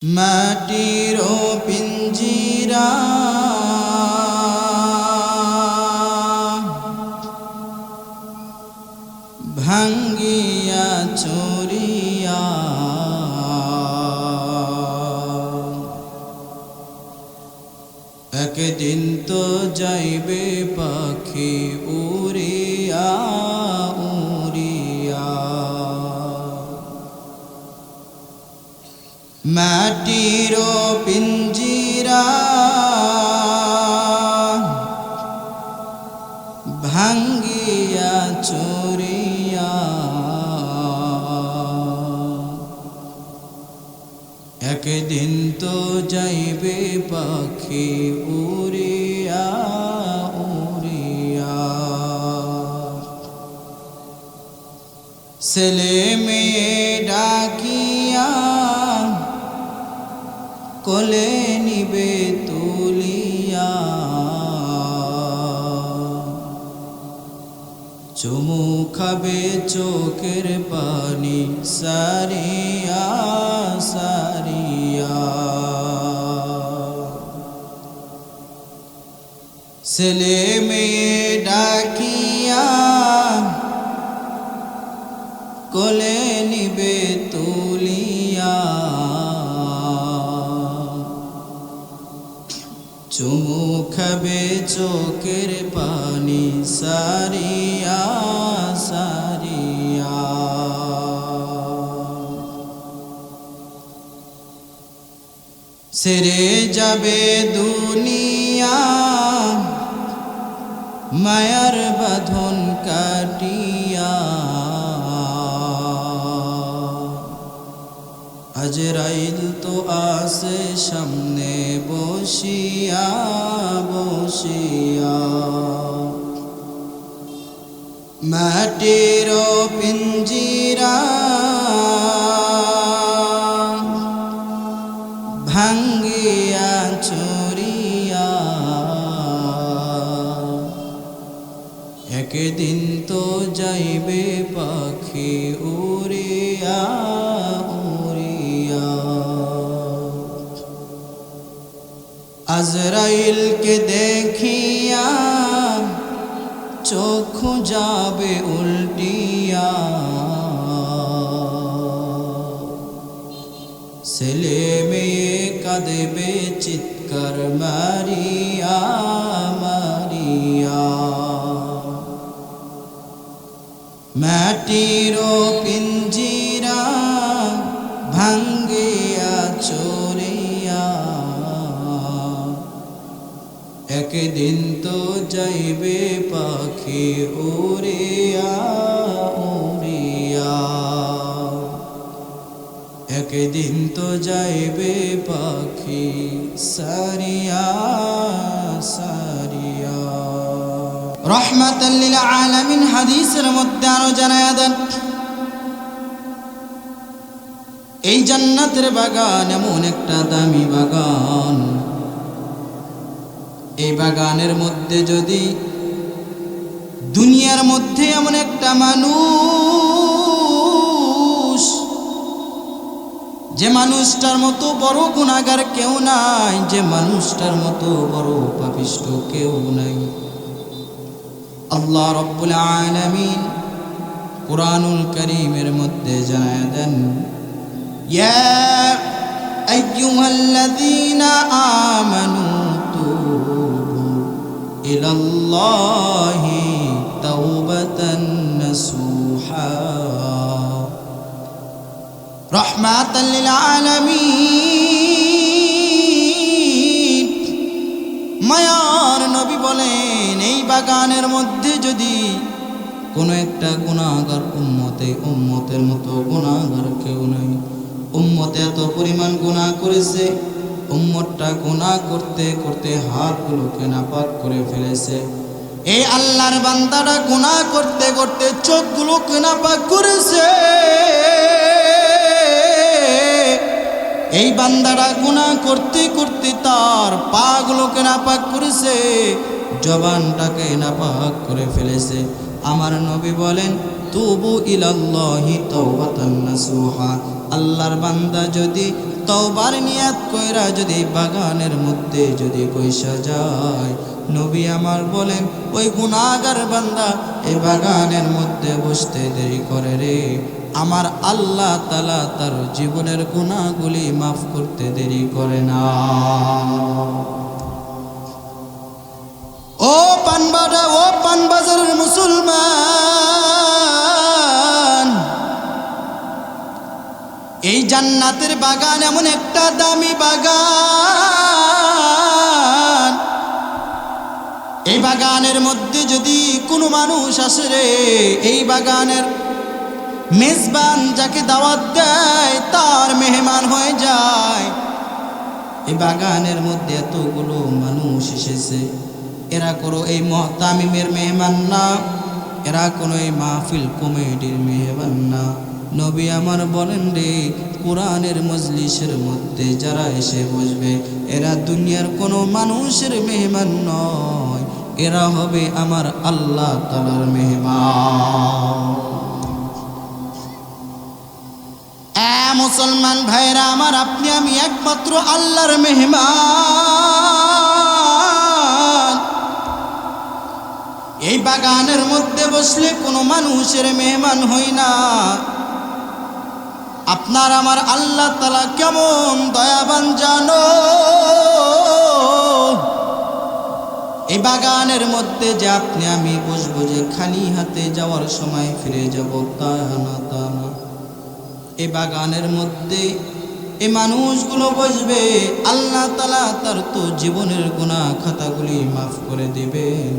মাটির পিঞ্জিরা ভাঙ্গিয়া চুরিয়া একদিন তো যাইবে পাখি উড়িয়া উড়িয়া। মাটির পিঞ্জিরা ভাঙ্গিয়া চুরিয়া একদিন তো যাইবে পাখি উড়িয়া উড়িয়া। ছেলে মেয়ে ডাকিয়া কোলে নিবে তুলিয়া চুমু খাবে চোখের পানি সারিয়া সারিয়া। ছেলে মেয়ে ডাকিয়া কোলে নিবে তুলিয়া চুমু খাবে চোখের পানি সারিয়া সারিয়া। ছেড়ে যাবে দুনিয়া মায়ার বাঁধন কাটিয়া আজরাইল তো আসে সামনে বসিয়া বসিয়া। মাটির পিঞ্জিরা ভাঙ্গিয়া চুরিয়া একদিন তো যাইবে পাখি উড়িয়া উড়িয়া। আজরাইলকে দেখিয়া চক্ষু যাবে উল্টিয়া ছেলে মেয়ে কাঁদবে চিৎকার মারিয়া মারিয়া। মাটির পিঞ্জিরা ভাঙ্গিয়া চুরিয়া একদিন তো যাইবে পাখি উড়িয়া উড়িয়া একদিন তো যাইবে পাখি সারিয়া সারিয়া। রহমাতাল লিল আলামিন হাদিসের মধ্যে আরো জানায়া দেন এই জান্নাতের বাগান এমন একটা দামি বাগান, এই বাগানের মধ্যে যদি দুনিয়ার মধ্যে এমন একটা মানুষ যে মানুষটার মতো বড় গুনাহগার কেউ নাই, যে মানুষটার মতো বড় পাপিষ্ঠ কেউ নাই। আল্লাহ রাব্বুল আলামিন কুরআনুল কারীমের মধ্যে জানায়া দেন ইয়া আইয়ুহাল্লাযীনা আমানু তুবু ইলাল্লাহি তাওবাতান নাসুহা। রহমাতাল লিল আলামিন মায়ার নবী বলেন এই বাগানের মধ্যে যদি কোনো একটা গুনাহগার উম্মতের মতো গুনাহগার কেউ নাই। উম্মতে এত পরিমাণ গুনাহ করেছে, উম্মতটা গুনাহ করতে করতে হাতগুলোকে নাপাক করে ফেলেছে। এই আল্লাহর বান্দাটা গুনাহ করতে করতে চোখগুলোকে নাপাক করেছে। এই বান্দাটা গুনাহ করতে করতে তার পাগুলোকে নাপাক করেছে, জবানটাকে নাপাক করে ফেলেছে। আমার নবী বলেন তুবু ইলাল্লাহি তাওবাতান নাসুহা। আল্লাহর বান্দা যদি তওবার নিয়াত কইরা যদি বাগানের মধ্যে যদি কইসা যায়, নবী আমার বলেন ওই গুনাহগার বান্দা এই বাগানের মধ্যে বসতে দেরি করে রে, আমার আল্লাহ তাআলা তার জীবনের গুনাহগুলি মাফ করতে দেরি করে না। ও পানবাড়া, ও পানবাজারের মুসলমান, এই জান্নাতের বাগান এমন একটা দামি বাগান, এই বাগানের মধ্যে যদি কোনো মানুষ আসে রে, এই বাগানের মেজবান যাকে দাওয়াত দেয় তার মেহমান হয়ে যায়। এই বাগানের মধ্যে এতগুলো মানুষ এসেছে, এরা কোনো এই মুহতামিমের মেহমান না, এরা কোনো এই মাহফিল কমিটির মেহমান না। নবী আমার বলেন রে, কোরআনের মজলিসের মধ্যে যারা এসে বসবে এরা দুনিয়ার কোনো মানুষের মেহমান নয়, এরা হবে আমার আল্লাহ তাআলার মেহমান। মুসলমান ভাইরা আমার, আপনি আমি একমাত্র আল্লাহর মেহমান। এই বাগানের মধ্যে বসলে কোনো মানুষের মেহমান হই না। আপনার আমার আল্লাহ তাআলা কেমন দয়াবান জানো। এই বাগানের মধ্যে যে আপনি আমি বসবো, যে খালি হাতে যাওয়ার সময় ফিরে যাব তা না। এই বাগানের মধ্যে এই মানুষগুলো বসবে, আল্লাহ তাআলা তার তো জীবনের গুনাহ খাতাগুলি মাফ করে দিবেন।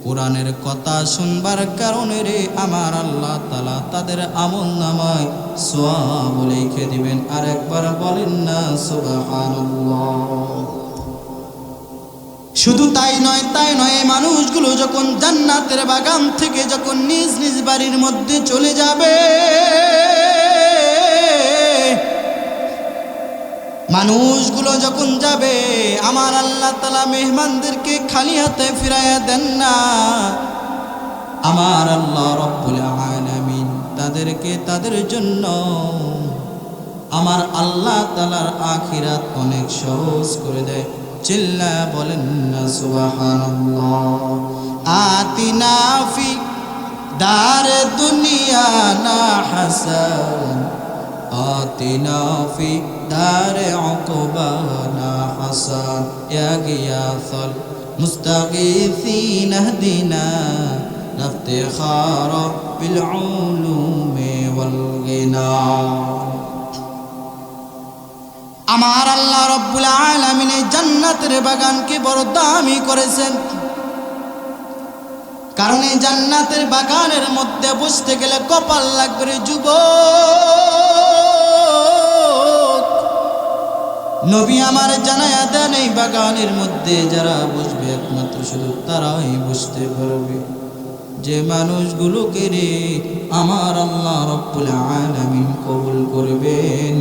কোরআনের কথা শুনবার কারণে রে আমার আল্লাহ তাআলা তাদের আমলনামায় সওয়াব লিখে দিবেন। আর একবার বলেন না সুবহানাল্লাহ। শুধু তাই নয়, এই মানুষগুলো যখন জান্নাতের বাগান থেকে যখন নিজ নিজ বাড়ির মধ্যে চলে যাবে, মানুষগুলো যখন যাবে, আমার আল্লাহ তাআলা মেহমানদেরকে খালি হাতে ফিরাইয়া দেন না। আমার আল্লাহ রব্বুল আলামিন তাদেরকে তাদের জন্য আমার আল্লাহ তাআলার আখিরাত অনেক সহজ করে দেয়। চিল্লা বলেন না সুবহানাল্লাহ। আতিনা ফি দারে দুনিয়া না হাসান, আতিনা ফি দারে উকবানা হাসান, ইয়া গিয়াসাল মুস্তাগীসিন ইহদিনা ইফতিখারা বিল উলুমি ওয়াল গিনা। আমার আল্লাহ রব্বুল আলামিন এই জান্নাতের বাগানকে বড় দামি করেছেন, কারণ এই জান্নাতের বাগানের মধ্যে বসতে গেলে কপাল লাগবে যুবক। নবী আমার জানায়া দেন এই বাগানের মধ্যে যারা বসবে একমাত্র শুধু তারাই বসতে পারবে, যে মানুষগুলোকে রে আমার আল্লাহ রব্বুল আলামিন কবুল করবেন,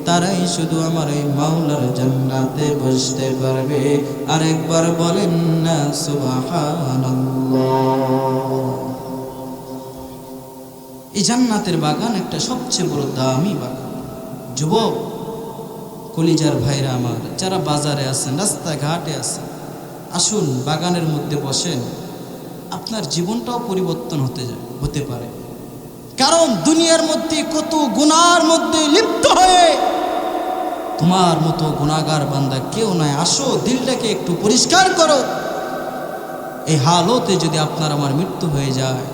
তারাই শুধু আমার এই মাওলার জান্নাতে বসতে পারবে। আর একবার বলেন না সুবহানাল্লাহ। এই জান্নাতের বাগান একটা সবচেয়ে বড় দামি বাগান। যুবক কলিজার ভাইরা আমার, যারা বাজারে আছেন, রাস্তাঘাটে আছেন, আসুন বাগানের মধ্যে বসেন, আপনার জীবনটাও পরিবর্তন হতে পারে। কারণ দুনিয়ার মধ্যে কত গুনার মধ্যে লিপ্ত হয়ে তোমার মতো গুনাহগার বান্দা কেউ নাই। আসো, দিলটাকে একটু পরিষ্কার করো। এই হালতে যদি আপনার আমার মৃত্যু হয়ে যায়,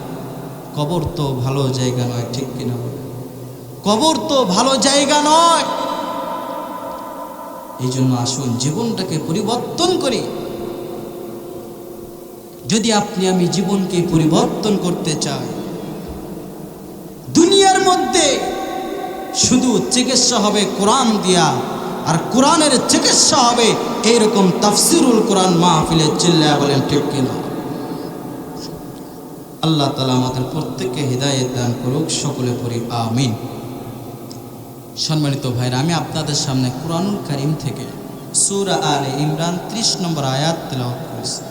কবর তো ভালো জায়গা নয়, ঠিক কিনা? কবর তো ভালো জায়গা নয়। এই জন্য আসুন জীবনটাকে পরিবর্তন করি। যদি আপনি আমি জীবনকে পরিবর্তন করতে চাই, দুনিয়ার মধ্যে শুধু চিকিৎসা হবে কোরআন দিয়া, আর কোরআনের চিকিৎসা হবে এইরকম তাফসিরুল কোরআন মাহফিলে। চিল্লায়া বলেন ঠিক কিনা? আল্লাহ তাআলা আমাদের প্রত্যেককে হিদায়াত দান করুক। সকলে পড়ি আমিন। সম্মানিত ভাইরা, আমি আপনাদের সামনে কুরআনুল কারীম থেকে সূরা আলে ইমরান 30 নম্বর আয়াত তেলাওয়াত করেছি।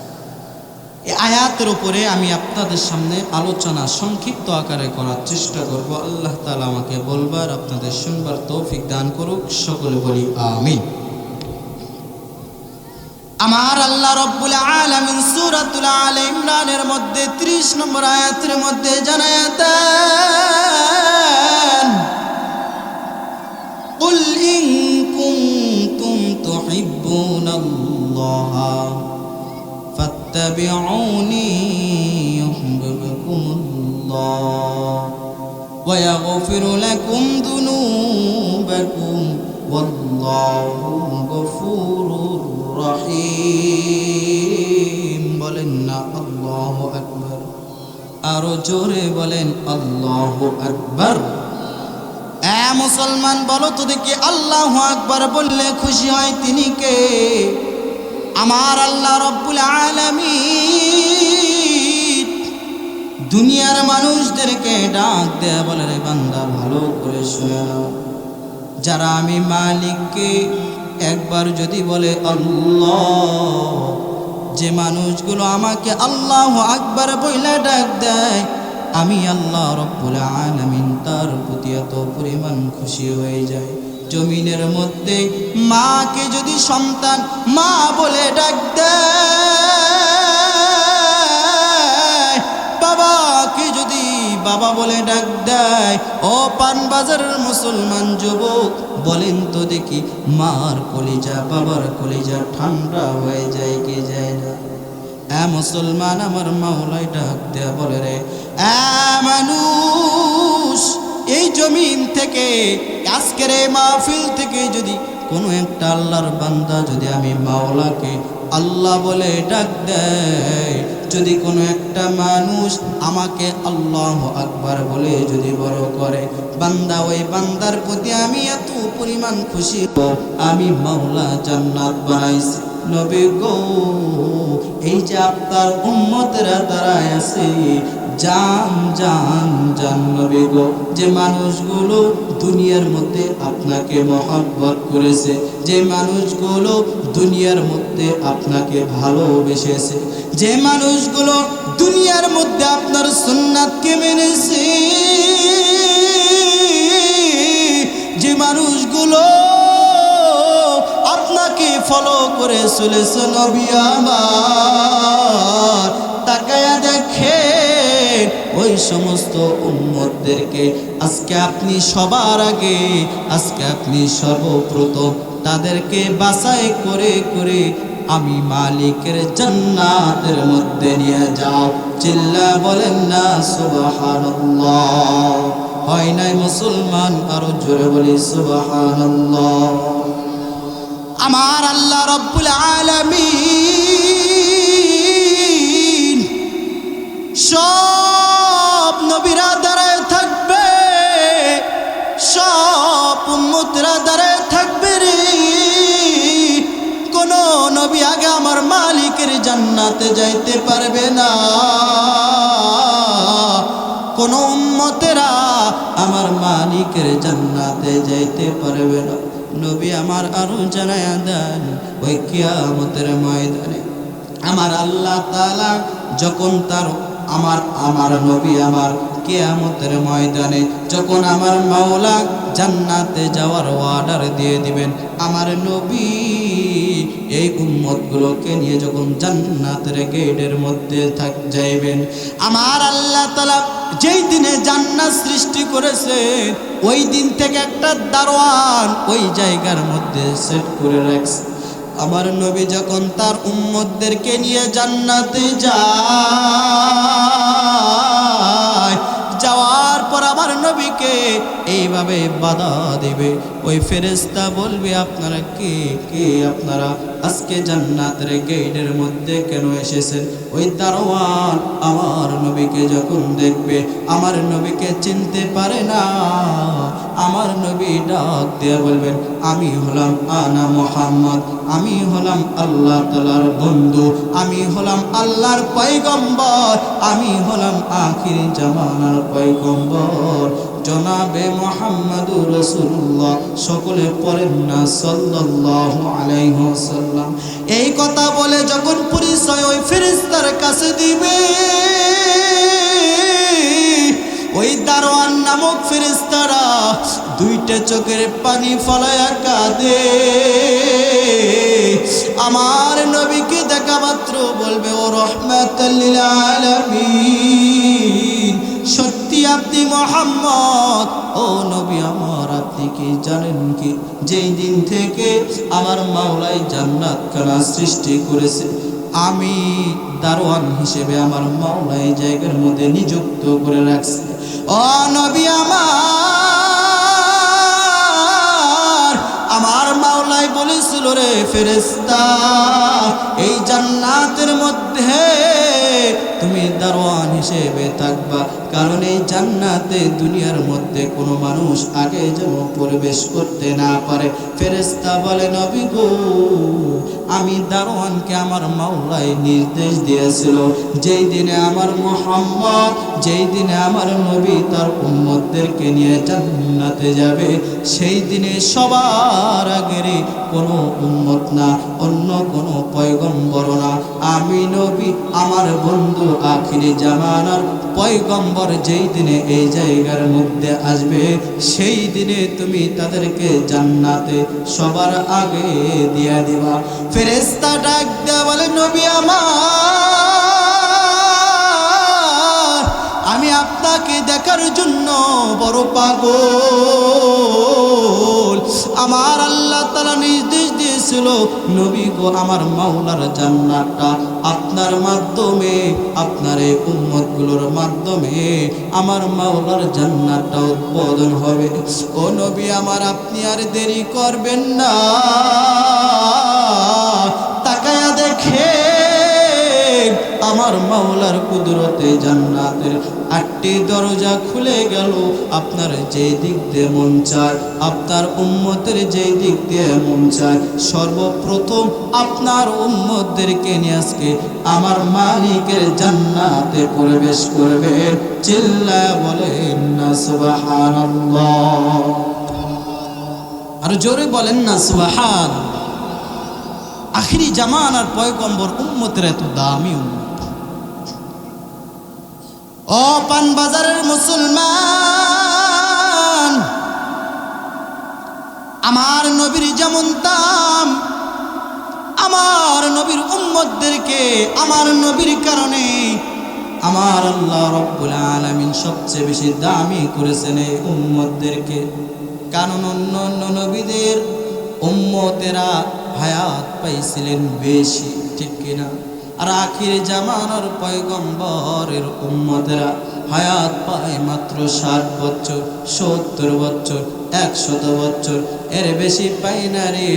এই আয়াতের উপরে আমি আপনাদের সামনে আলোচনা সংক্ষিপ্ত আকারে করার চেষ্টা করব। আল্লাহ তাআলা আমাকে বলবার, আপনাদের শুনবার তৌফিক দান করুক। সকলে বলি আমিন। আমার আল্লাহ রব্বুল আলামিন সূরাতুল আলে ইমরানের মধ্যে 30 নম্বর আয়াতের মধ্যে জানায়া দেন, কুল ইন কুনতুম তুহিব্বুনাল্লাহা ফাত্তাবিউনি ইউহিব্বুকুমুল্লাহ ওয়া ইয়াগফির লাকুম যুনুবাকুম ওয়াল্লাহু গফুরুর রহিম। বলেন না আল্লাহু আকবার? আরো জোরে বলেন আল্লাহু আকবার। মুসলমান বলো তো দেখি, আল্লাহু আকবার বললে খুশি হয় তিনি কে? আমার আল্লাহ রব্বুল আলামিন দুনিয়ার মানুষদেরকে ডাক দেয়া বলে, রে বান্দা ভালো করে শুনে নাও, যারা আমি মালিককে একবার যদি বলে আল্লাহ, যে মানুষগুলো আমাকে আল্লাহু আকবার বইলা ডাক দেয়, আমি আল্লাহ রব্বুল আলামিন তার প্রতি এত পরিমাণ খুশি হয়ে যায়। জমিনের মধ্যে মাকে যদি সন্তান মা বলে ডাক দেয়, বাবাকে যদি বাবা বলে ডাক দেয়, ও পানবাজারের মুসলমান যুবক বলেন তো দেখি, মার কলিজা বাবার কলিজা ঠান্ডা হয়ে যায় কি যায় না? মুসলমান আমার মাওলাই ডাক দেয়া বলে, রে মানুষ, এই জমিন থেকে আজকের এই মাহফিল থেকে যদি কোনো একটা আল্লাহর বান্দা যদি আমি মাওলাকে আল্লাহ বলে ডাক দেয়, যদি কোনো একটা মানুষ আমাকে আল্লাহু আকবার বলে যদি বড় করে, বান্দা ওই বান্দার প্রতি আমি এত পরিমাণ খুশি, আমি মাওলা জান্নাত বানাইছি। নবী গো, এই যে আপনার উম্মতেরা দাঁড়ায় আছে, জান জান জান নবী গো, যে মানুষগুলো দুনিয়ার মধ্যে আপনাকে মহব্বত করেছে, যে মানুষগুলো দুনিয়ার মধ্যে আপনাকে ভালোবেসেছে, যে মানুষগুলো দুনিয়ার মধ্যে আপনার সুন্নাতকে মেনেছে, যে মানুষগুলো আপনাকে ফলো করে চলেছে, নবী আমার তাকায়া দেখে ওই সমস্ত উম্মতদেরকে আজকে আপনি সবার আগে, আজকে আপনি সর্বপ্রথম তাদেরকে বাছাই করে করে আমি মালিকের জান্নাতের মধ্যে নিয়ে যাও। চিল্লা বলেন না সুবহানাল্লাহ? হয় নাই মুসলমান? আরো জোরে বলি সুবহানাল্লাহ। আমার আল্লাহ রব্বুল আলামিন সব নবীরা দাঁড়ায় থাকবে, সব উম্মতরা দাঁড়ায় থাকবে রে। কোন নবী আগে আমার মালিকের জান্নাতে যাইতে পারবে না, কোন উম্মতেরা আমার মালিকের জান্নাতে যাইতে পারবে না। নবী আমার আরো জানায়া দেন, ওই কিয়ামতের ময়দানে আমার আল্লাহ তাআলা যখন তার আমার নবী আমার কিয়ামতের ময়দানে যখন আমার মাওলা জান্নাতে যাওয়ার অর্ডার দিয়ে দিবেন, আমার নবী এই উম্মতগুলোকে নিয়ে যখন জান্নাতের গেটের মধ্যে যাইবেন, আমার আল্লাহ তাআলা যেই দিনে জান্নাত সৃষ্টি করেছে, ওই দিন থেকে একটা দারোয়ান ওই জায়গার মধ্যে সেট করে রাখছে। আমার নবী যখন তার উম্মতদেরকে নিয়ে জান্নাতে যায়, যাওয়ার পর আমার নবীকে এইভাবে বাধা দেবে, ওই ফেরেশতা বলবে, আপনারা কে কে, আপনারা আজকে জান্নাতের গেটের মধ্যে কেন এসেছেন? ওই দারোয়ান আমার নবীকে যখন দেখবে, আমার নবীকে চিনতে পারে না, আমার নবী ডাক দিয়ে বলবেন, আমি হলাম আনা মুহাম্মদ, আমি হলাম আল্লাহ তাআলার বন্ধু, আমি হলাম আল্লাহর পয়গম্বর, আমি হলাম আখির জামানার পয়গম্বর। জনাবে মুহাম্মদুর রাসূলুল্লাহ। সকলে পড়েন না সাল্লাল্লাহু আলাইহি ওয়াসাল্লাম। এই কথা বলে যখন পরিচয় ওই ফেরেশতার কাছে দিবে, ওই দারোয়ান নামক ফেরেশতারা দুইটা চোখের পানি ফলায়া কাঁদে। আমার নবীকে দেখা মাত্র বলবে, ও রাহমাতাল লিল আলামিন, সত্যি আপনি মুহাম্মদ। ও নবী আমার, আপনি কি জানেন কি, যেই দিন থেকে আমার মাওলাই জান্নাত খানা সৃষ্টি করেছে, আমি দারোয়ান হিসেবে আমার মাওলাই জায়গার মধ্যে নিযুক্ত করে রাখছে। ও নবী আমার মাওলাই বলেছিল, রে ফেরেশতা, এই জান্নাতের মধ্যে তুমি দারোয়ান হিসেবে থাকবা, কারণ এই জান্নাতে দুনিয়ার মধ্যে কোনো মানুষ আগে যেন প্রবেশ করতে না পারে। ফেরেশতা বলে, নবী গো, আমি দারোয়ানকে আমার মাওলাই নির্দেশ দিয়েছিল, যেই দিনে আমার মুহাম্মদ, যেই দিনে আমার নবী তার উম্মতদেরকে নিয়ে জান্নাতে যাবে, সেই দিনে সবার আগের কোনো উম্মত না, অন্য কোনো পয়গম্বর না, আমি নবী, আমার বন্ধু আখিরি জামানার পয়গম্বর যেই দিনে এই জায়গার মধ্যে আসবে, সেই দিনে তুমি তাদেরকে জান্নাতে সবার আগে দিয়ে দিবা। ফেরেশতা ডাক দেয়া বলে, নবী আমার, আমি আপনাকে দেখার জন্য বড় পাগল। আমার আল্লাহ তাআলা নির্দেশ দিয়েছিল, নবী গো, আমার মাওলার জান্নাতটা আপনার মাধ্যমে, আপনার এই উম্মতগুলোর মাধ্যমে আমার মাওলার জান্নাতটা উদ্বোধন হবে। ও নবী আমার, আপনি আর দেরি করবেন না, তাকায়া দেখে আমার মাওলার কুদরতে জান্নাতের 8টি দরজা খুলে গেল। আপনার যে দিক দিয়ে মন চায়, আপনার উম্মতের যে দিক দিয়ে মন চায়, সর্বপ্রথম আপনার উম্মতদেরকে নিয়ে আজকে আমার মালিকের জান্নাতে প্রবেশ করবে। চিল্লায়া বলেন না সুবহানাল্লাহ, আর জোরে বলেন না সুবহান। আখিরি জামানার পয়গম্বর উম্মতের এত দামি উম্মত। ও পানবাজারের মুসলমান, আমার নবীর যেমন দাম, আমার নবীর উম্মতদেরকে আমার নবীর কারণে আমার আল্লাহ রব্বুল আলামিন সবচেয়ে বেশি দামি করেছেন এই উম্মতদেরকে। কারণ অন্য অন্য নবীদের উম্মতেরা হায়াত পাইছিলেন বেশি, ঠিক কিনা? আর আখির জামানার পয়গম্বরের উম্মতেরা হায়াত পায় মাত্র 60 বছর, 70 বছর, 100 বছর, এর বেশি পায় না রে।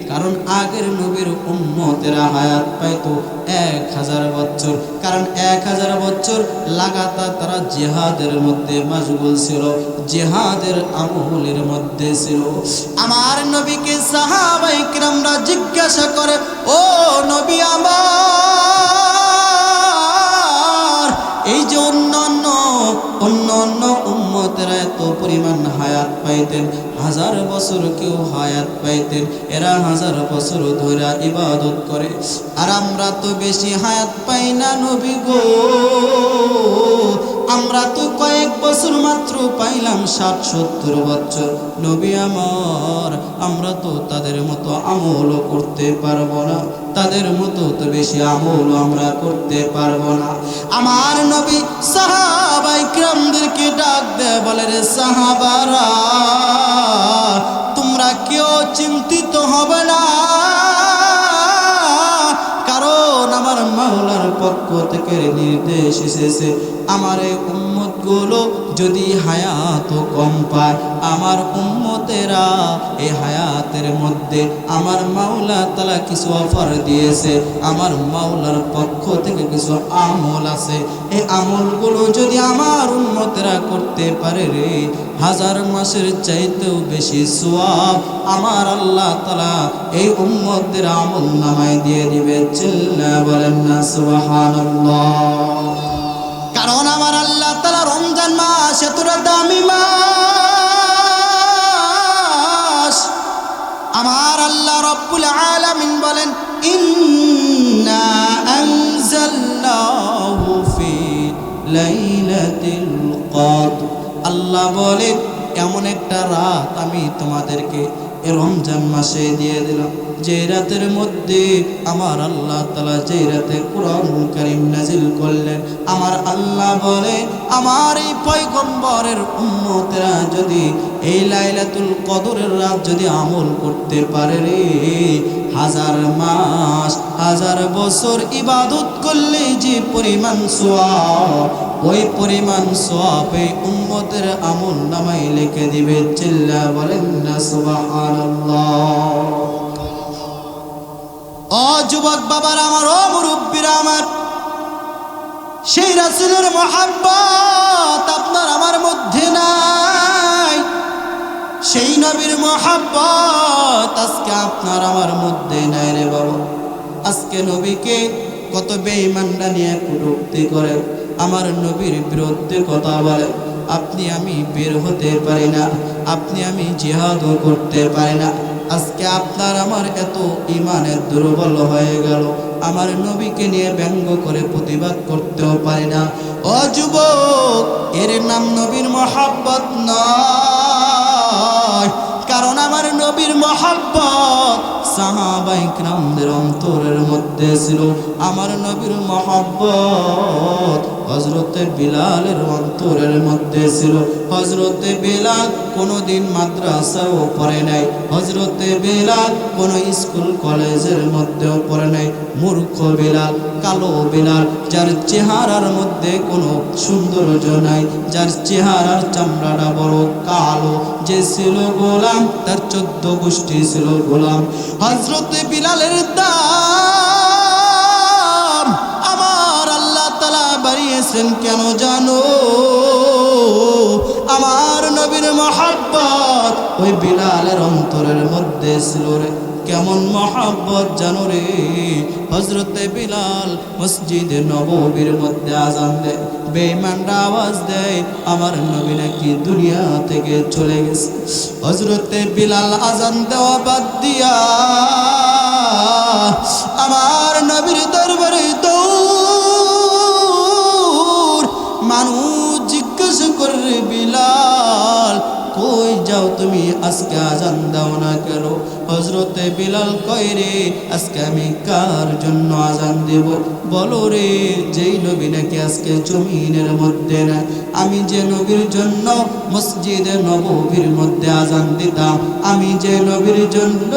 কারণ আগের নবীর উম্মতেরা হায়াত পাইতো 1000 বছর, কারণ 1000 বছর লাগাতার তারা জিহাদের মধ্যে মশগুল ছিল, জিহাদের আমলের মধ্যে ছিল। আমার নবীকে সাহাবায়ে কিরামরা জিজ্ঞাসা করে, ও নবী আমার, এই যে অন্যান্য উম্মতেরা এত পরিমাণ হায়াত পাইতেন, 1000 বছর কেউ হায়াত পাইতেন, এরা 1000 বছর ধরে ইবাদত করে, আর আমরা তো বেশি হায়াত পাই না নবী গো, আমরা তো কয়েক বছর মাত্র পাইলাম 60-70 বছর। নবী আমার, আমরা তো তাদের মতো আমলও করতে পারবো না, তাদের মতো তো বেশি আমল আমরা করতে পারবো না। আমার নবী সাহাবায়ে কিরামদেরকে ডাক দেয়, বলে, রে সাহাবারা, তোমরা কেউ চিন্তিত হবে না, কারণ আমার মাওলার পক্ষ থেকে নির্দেশ এসেছে, আমার এই উম্মতগুলো যদি হায়াত কম পায়, আমার উম্মতেরা এই হায়াতের মধ্যে আমার মাওলা তাআলা কিছু অফার দিয়েছে, আমার মাওলার পক্ষ থেকে কিছু আমল আছে, এই আমলগুলো যদি আমার উম্মতেরা করতে পারে রে, 1000 মাসের চাইতেও বেশি সওয়াব আমার আল্লাহ তাআলা এই উম্মতদের আমল নামায় দিয়ে দিবে। চিল্লা বলেন না সুবহানাল্লাহ। কারণ আমার আল্লাহ তাআলা রমজান মাস এত কতটা দামি মাস। আমার আল্লাহ রব্বুল আলামিন বলেন ইন্না আনজালনাহু ফি লাইলাতিল কদর। আল্লাহ বলে এমন একটা রাত আমি তোমাদেরকে এই রমজান মাসে দিয়ে দিলাম, যে রাতের মধ্যে আমার আল্লাহ তাআলা যে রাতে কুরআন কারীম নাজিল করলেন। আমার আল্লাহ বলে আমার এই পয়গম্বরের উম্মতেরা যদি এই লাইলাতুল কদরের রাত যদি আমল করতে পারে রে, হাজার মাস হাজার বছর ইবাদত করলে যে পরিমাণ সওয়াব, ওই পরিমাণ সওয়াব এই উম্মতের আমল নামায় লিখে দিবে। চিল্লা বলেন না সুবহানাল্লাহ। ও যুবক বাবার আমার, ও মুরব্বীরা আমার, সেই রাসূলের মহব্বত আপনার আমার মধ্যে নাই, সেই নবীর মহব্বত আজকে আপনার আমার মধ্যে নাই রে বাবা। আজকে নবীকে কত বেঈমানরা নিয়ে কটূক্তি করে, আমার নবীর বিরুদ্ধে কথা বলে। আপনি আমি বের হতে পারি না, আপনি আমি জিহাদও করতে পারি না। আজকে আপনার আমার এত ঈমানের দুর্বল হয়ে গেল, আমার নবীকে নিয়ে ব্যঙ্গ করে প্রতিবাদ করতেও পারি না। ও যুবক, এর নাম নবীর মহব্বত নয়, কারণ আমার নবীর মহব্বত সাহাবায়ে কিরামদের অন্তরের মধ্যে ছিল। আমার নবীর মহব্বত হযরতে বিলালের অন্তরের মধ্যে ছিল। হযরতে বিলাল কোনোদিন মাদ্রাসাও পড়ে নাই, হযরতে বিলাল কোনো স্কুল কলেজের মধ্যেও পড়ে নাই। মূর্খ বিলাল, কালো বিলাল, যার চেহারার মধ্যে কোনো সৌন্দর্য নাই, যার চেহারার চামড়াটা বড় কালো, যে ছিল গোলাম, তার 14 গোষ্ঠী ছিল গোলাম। হযরতে বিলালের দাম আমার আল্লাহ তাআলা বাড়িয়েছেন কেন জানো? আমার নবীর মহব্বত ওই বিলালের অন্তরের মধ্যে ছিল রে। কেমন মহব্বত জানো রে? হযরতে বিলাল মসজিদে নববীর মধ্যে আযান দেয়, বেঈমানরা আওয়াজ দেয় আমার নবী নাকি দুনিয়া থেকে চলে গেছে। হযরতে বিলাল আযান দেওয়া বাদ দিয়া আমার নবীর দরবারে দৌড়। মানুষ জিজ্ঞাসা করে বিলাল কই যাও তুমি, আজকে আযান দাও না কেন? হযরতে বিলাল কয় রে আজকে আমি কার জন্য আযান দেব? বলো রে, যেই নবী নাকি আজকে জমিনের মধ্যে না, আমি যে নবীর জন্য মসজিদে নববীর মধ্যে আযান দিতাম, আমি যে নবীর জন্য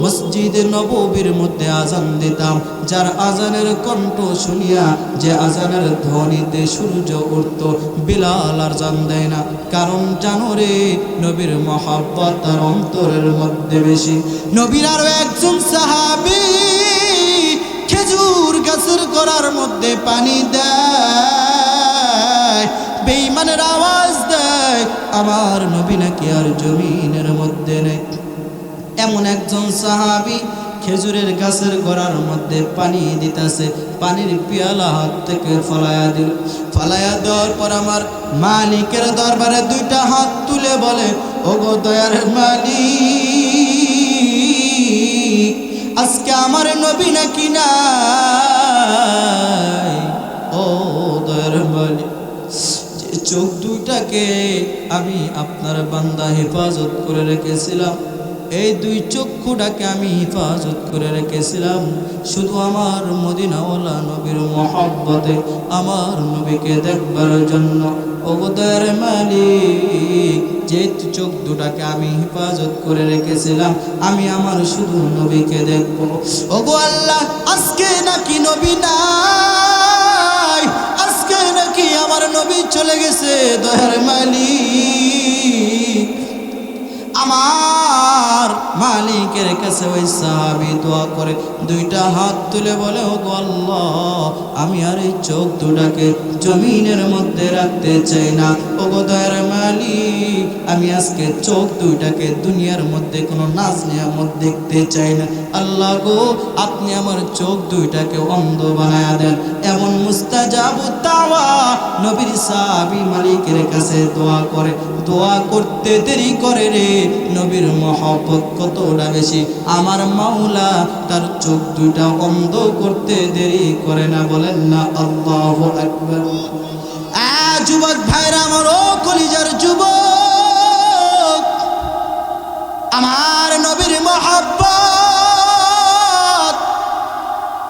মসজিদে নববীর মধ্যে আযান দিতাম, যার আযানের কণ্ঠ শুনিয়া যে আযানের ধ্বনিতে সূর্য উঠত, বিলাল আর আযান দেয় না। কারণ জানো রে, নবীর মহব্বত তার অন্তরের মধ্যে বেশি। নবীর আরো একজন সাহাবী খেজুর গাছের গোড়ার মধ্যে পানি দেয়, বেঈমানের আওয়াজ দেয় আমার নবী নাকি আর জমিনের মধ্যে নেই। এমন একজন সাহাবী খেজুরের গাছের গোড়ার মধ্যে পানি দিতেছে, পানির পিয়ালা হাত থেকে ফলায়া দিল। ফলায়া দেওয়ার পর আমার মালিকের দরবারে দুইটা হাত তুলে বলে, ওগো দয়ার মালিক, আজকে আমার নবী নাকি নাই। ও দয়ার মালিক, যে চোখ দুইটাকে আমি আপনার বান্দা হেফাজত করে রেখেছিলাম, এই দুই চক্ষুটাকে আমি হেফাজত করে রেখেছিলাম শুধু আমার মদিনাওয়ালা নবীর মহব্বতে, আমার নবীকে দেখবার জন্য। ওগো দয়ার মালিক, যে চোখ দুটাকে আমি হেফাজত করে রেখেছিলাম, আমি আমার শুধু নবীকে দেখব। ওগো আল্লাহ, আজকে নাকি নবী নাই, আজকে নাকি আমার নবী চলে গেছে। দয়ার মালিক, আমার মালিকের কাছে ওই সাহাবী দোয়া করে দুইটা হাত তুলে বলে, ওগো আল্লাহ, আমি আর এই চোখ দুটাকে জমিনের মধ্যে রাখতে চাই না। ওগো দয়ার মালিক, আমি আজকে চোখ দুইটাকে দুনিয়ার মধ্যে কোনো নাজ নিয়ামত দেখতে চাই না। আল্লাহ গো, আপনি আমার চোখ দুইটাকে অন্ধ বানায়া দেন। এমন মুস্তাজাবুদ দাওয়া নবীর সাহাবী মালিকের কাছে দোয়া করে। দোয়া করতে দেরি করে রে, নবীর মহব্বত কতটা বেশি। আমার মাওলা তার চোখ দুইটা অন্ধ করতে দেরি করে না। বলেন না আল্লাহু আকবার। যুবক ভাইরা আমার, ও কলিজার যুবক, আমার নবীর মহব্বত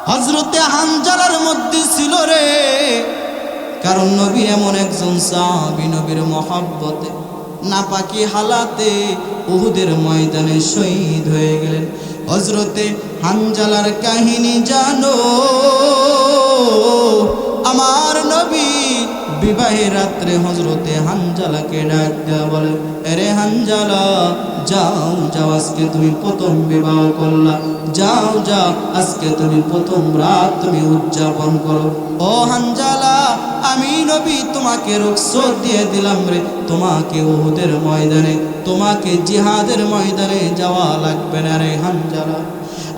হযরতে হানজালার মধ্যে ছিল রে। কারণ নবী এমন একজন সাহাবী, নবীর মহব্বতে নাপাকি হালাতে উহুদের ময়দানে শহীদ হয়ে গেলেন। হযরতে হানজালার কাহিনী জানো? আমার নবী বিবাহের রাত্রে হযরতে হানজালাকে ডাক দেয়া বলে, আরে হানজালা, যাও যাও, আজকে তুমি প্রথম বিবাহ করলা, যাও যাও, আজকে তুমি প্রথম রাত তুমি উদযাপন করো। ও হানজালা, আমি নবী তোমাকে রুখসত দিয়ে দিলাম রে, তোমাকে উহুদের ময়দানে, তোমাকে জিহাদের ময়দানে যাওয়া লাগবে না রে হানজালা।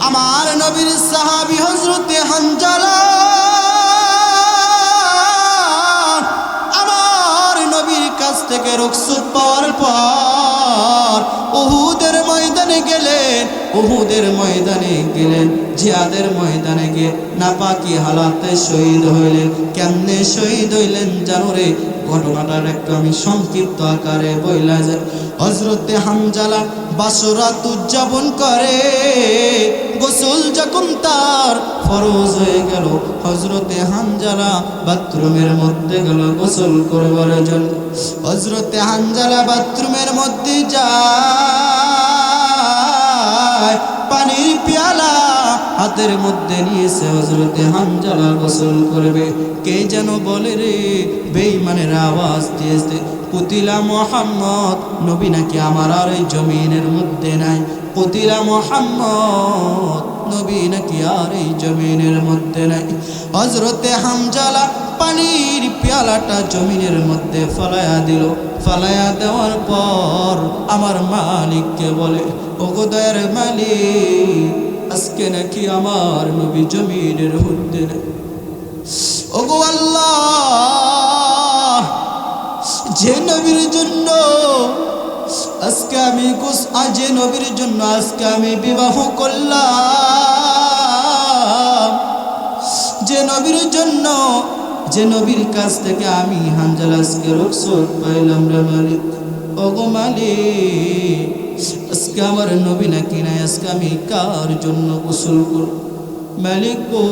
আমার নবীর সাহাবী হযরতে হানজালা কাছ থেকে রুখসত পাওয়ার পর উহুদের ময়দানে গেলেন। উহুদের ময়দানে গেলেন, জিহাদের ময়দানে গিয়ে নাপাকি হালাতে শহীদ হইলেন। কেমনে শহীদ হইলেন জানো রে? ঘটনাটার একটু আমি সংক্ষিপ্ত আকারে বইলা যায়। হযরতে হানজালা বাসরাত উদযাপন করে। গোসল যখন তার ফরজ হয়ে গেল, হযরতে হানজালা বাথরুমের মধ্যে গেল গোসল করবার জন্য। হযরতে হানজালা বাথরুমের মধ্যে যায়, পানির পেয়ালা হাতের মধ্যে নিয়েছে, হযরতে হানজালা গোসল করবে। কে যেন বলে রে, বেঈমানের আওয়াজ দিয়েছে, কুতিলা মুহাম্মদ, নবী নাকি আমার আর এই জমিনের মধ্যে নাই। কুতিলা মুহাম্মদ, নবী নাকি আর এই জমিনের মধ্যে নাই। হযরতে হানজালা পানির পেয়ালাটা জমিনের মধ্যে ফলায়া দিল। ফলায়া দেওয়ার পর আমার মালিককে বলে, ওগো দয়ার মালিক, আজকে নাকি আমার নবী জমিনের মধ্যে নাই। ওগো আল্লাহ, যে নবীর জন্য আজকে আমি যে নবীর জন্য আজকে আমি বিবাহ করলাম, যে নবীর জন্য, যে নবীর কাছ থেকে আমি হানজালা আজকে রুখসত পাইলাম রে মালিক, ওগো মালিক, আজকে আমার নবী নাকি নাই, আজকে আমি কার জন্য গোসল করব? মালিক গো,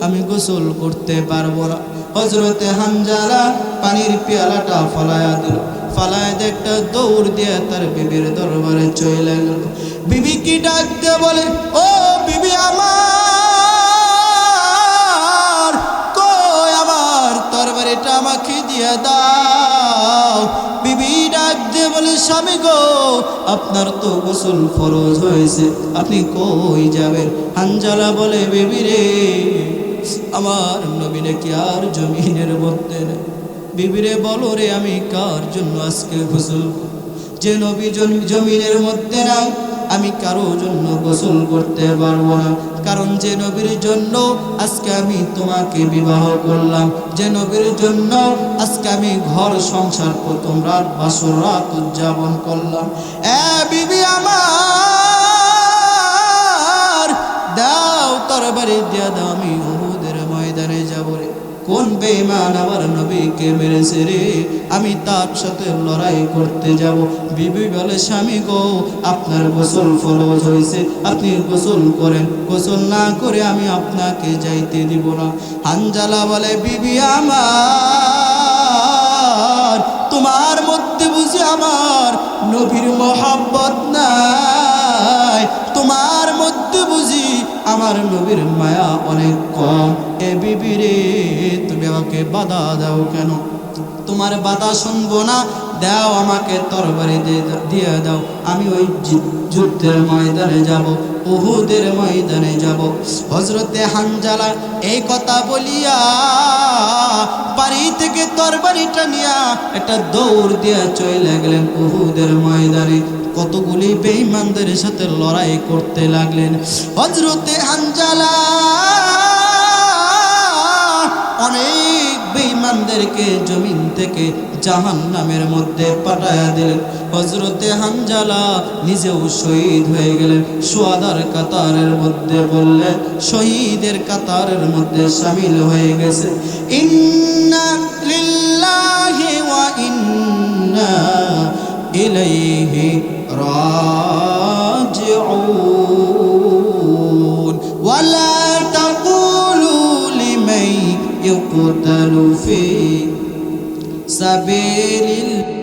আমি গোসল করতে পারবো না। হযরতে হানজালা পানির পেয়ালাটা ফলায়া দিল। ফালায় একটা দৌড় দিয়ে তার বিবির দরবারে চলে গেল। বিবি কি ডাক দিয়ে বলে, ও বিবি আমার, কই আমার তরবারিটা আমাকে দিয়ে দাও। বিবি ডাক দিয়ে বলে, স্বামী গো, আপনার তো গোসল ফরজ হয়েছে, আপনি কই যাবেন? হানজালা বলে, বিবি রে, আমার নবী নাকি আর জমিনের মধ্যে নেই। বিবিরে বলো রে, আমি কার জন্য আজকে গোসল? যে নবী জমিনের মধ্যে না, আমি কারো জন্য গোসল করতে পারবো না। কারণ যে নবীর জন্য আজকে আমি তোমাকে বিবাহ করলাম, যে নবীর জন্য আজকে আমি ঘর সংসার প্রথম রাত বাসর রাত উদযাপন করলাম। বিবি আমার, দাও তরবারি দিয়া দাও, আমি উহুদের ময়দানে যাব রে। কোন বেঈমান আমার নবীকে মেরেছে রে, আমি তার সাথে লড়াই করতে যাব। বিবি বলে, স্বামী গো, আপনার গোসল ফরজ হয়েছে, আপনি গোসল করেন, গোসল না করে আমি আপনাকে যাইতে দিব না। হানজালা বলে, বিবি আমার, তোমার মধ্যে বুঝি আমার নবীর মহব্বত নাই, তোমার মধ্যে বুঝি আমার নবীর মায়া অনেক কম। এ বিবি রে, তুমি আমাকে বাধা দাও কেন? তোমার বাধা শুনবো না, দাও আমাকে তরবারি দিয়ে দাও, আমি ওই যুদ্ধের ময়দানে যাব, উহুদের ময়দানে যাব। হযরতে হানজালা এই কথা বলিয়া বাড়ি থেকে তরবারিটা নিয়া একটা দৌড় দিয়া চলে গেলেন উহুদের ময়দানে। কতগুলি বেঈমানদের সাথে লড়াই করতে লাগলেন। হযরতে হানজালা অনেক বেঈমানদেরকে জমিন থেকে জাহান্নামের মধ্যে পাঠায়া দিলেন। হযরতে হানজালা নিজেও শহীদ হয়ে গেলেন। শুহাদার কাতারের মধ্যে বললেন, শহীদের কাতারের মধ্যে শামিল হয়ে গেছে। ইন্না লিল্লাহি ওয়া ইন্না ইলাইহি রাজিউন। ওয়ালা তাকুলু লিমান يقتل في سبيل الله